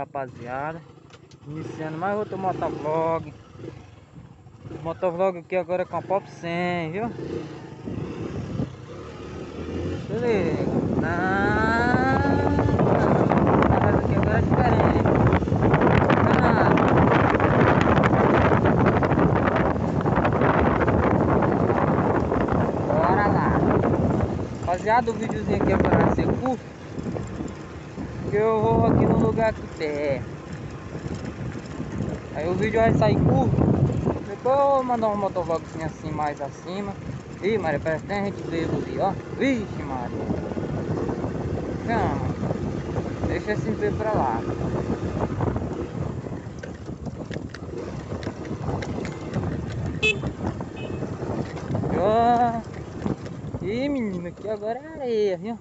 rapaziada. Iniciando mais outro motovlog. Motovlog aqui agora com a Pop 100, viu? Beleza. Mas aqui agora é diferente. Bora lá. Rapaziada, o videozinho aqui agora vai ser curto. Porque eu vou aqui no lugar aqui perto. Aí o vídeo vai sair curto. Depois eu vou mandar um motovlogzinho assim mais acima. Ih, Maria, parece que tem gente bêbada ali, ó. Vixe, Maria. Chama. Deixa esse bêbado pra lá. Ó. Ih, menino, aqui agora é areia, viu?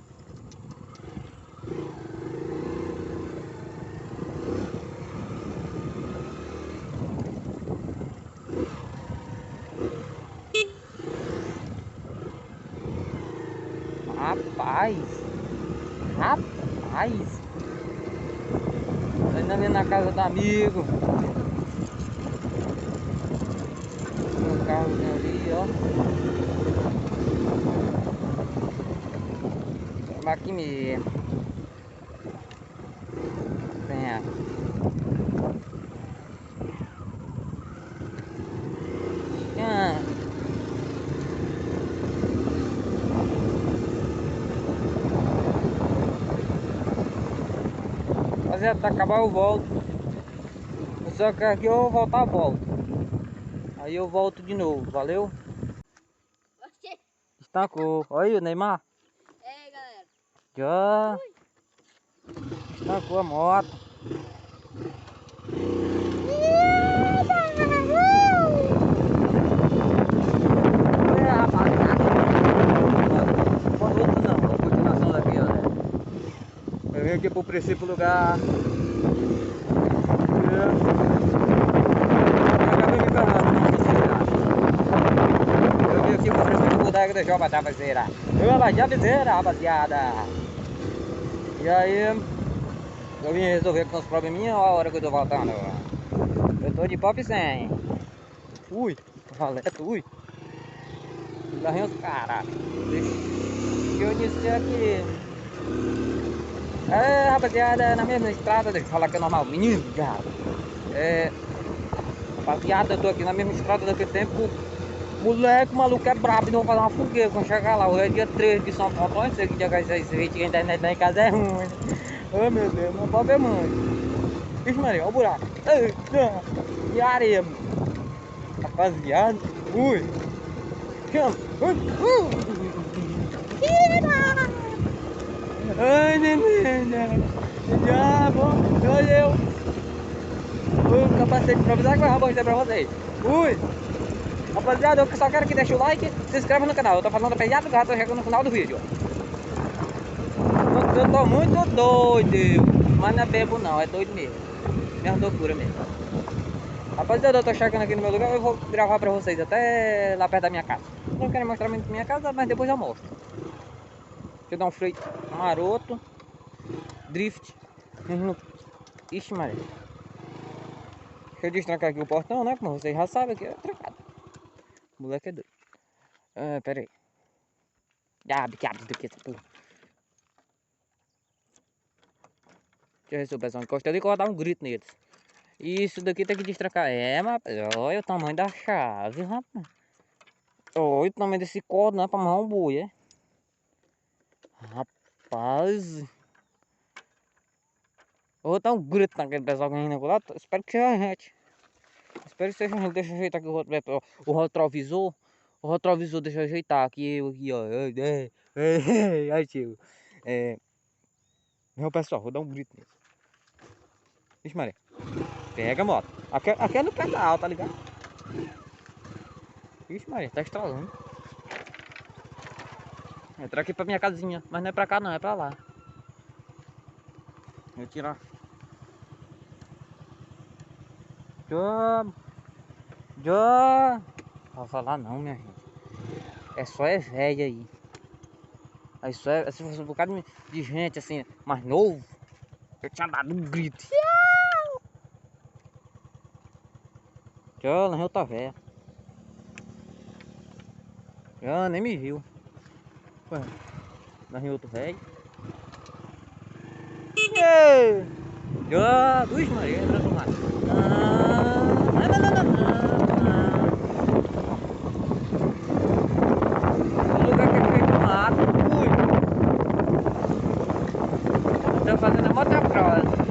Rapaz, ainda ali na casa do amigo. Tem um carrozinho ali, ó. Vamos aqui mesmo. Vem. Rapaziada, tá acabar eu volto. Só que aqui eu vou voltar, volto. Aí eu volto de novo, valeu? Oxê. Estancou. Olha aí o Neymar. É, galera. Já. Estancou a moto. É, rapaziada. Pode outro não, a continuação daqui, ó. Eu vim aqui pro princípio lugar. Eu vim aqui pro princípio lugar da Jova da Viseira. Rapaziada. E aí, eu vim resolver com os probleminhas, olha a hora que eu tô voltando. Eu tô de Pop 100. Ui, valeta, ui. Larrei os caras. Deixa eu dizer aqui. É, rapaziada, na mesma estrada, deixa eu falar que é normal. Menino, já. Rapaziada, eu tô aqui na mesma estrada daquele tempo. Moleque, o maluco é brabo, não vou fazer uma fogueira quando chegar lá. Hoje é dia 3 de São Paulo, não sei que dia que esse vídeo que a internet lá em casa é ruim. Oh meu Deus, meu pau é mãe. Vixe Maria, olha o buraco. E a areia, mano. Rapaziada, ui. Chama. Ai, neném. Já, bom, olha eu. O capacete pra avisar que eu vou mostrar pra vocês. Ui. Rapaziada, eu só quero que deixe o like, se inscreva no canal. Eu tô falando pegado, já tô chegando no final do vídeo. Eu tô muito doido, mas não é bebo não, é doido mesmo. Minha loucura mesmo. Rapaziada, eu tô chegando aqui no meu lugar, eu vou gravar pra vocês até lá perto da minha casa. Não quero mostrar muito minha casa, mas depois eu mostro. Deixa eu dar um freio maroto. Drift. Ixi, Maria. Deixa eu destrancar aqui o portão, né? Como vocês já sabem, aqui é trancado. O moleque é doido. Ah, pera aí. Que abre do que essa porra. Deixa eu ver se o pessoal encosta ali que eu vou dar um grito neles. Isso daqui tem que destrancar. É, mas olha o tamanho da chave, rapaz. Olha o tamanho desse cordo, não é pra amarrar um boi, é? Rapaz. Eu vou dar um grito naquele pessoal que ainda lá. Espero que seja a gente. Espero que seja a gente. Deixa eu ajeitar aqui o retrovisor. O retrovisor, deixa eu ajeitar aqui, aqui, ó. Aí, tio. Meu pessoal, vou dar um grito nisso. Vixe, Maria. Pega a moto. Aqui é no pedal, tá ligado? Vixe, Maria, tá estralando. Entra aqui pra minha casinha. Mas não é pra cá, não, é pra lá. Vou tirar. Já. Não vou falar não, minha gente. É só velho aí. Aí só se fosse um bocado de gente assim, mais novo, eu tinha dado um grito. Já, na outra véia. Já, nem me viu. Ué, na outro velho. Já, duas Maria, entra no mato. O lugar que ele fez no mato, fui. Tô fazendo a motocross.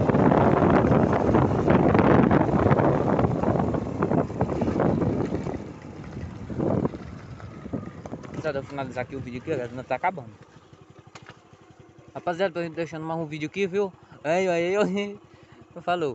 Rapaziada, eu vou finalizar aqui o vídeo aqui, não tá acabando. Rapaziada, tô deixando mais um vídeo aqui, viu? Aí, falou.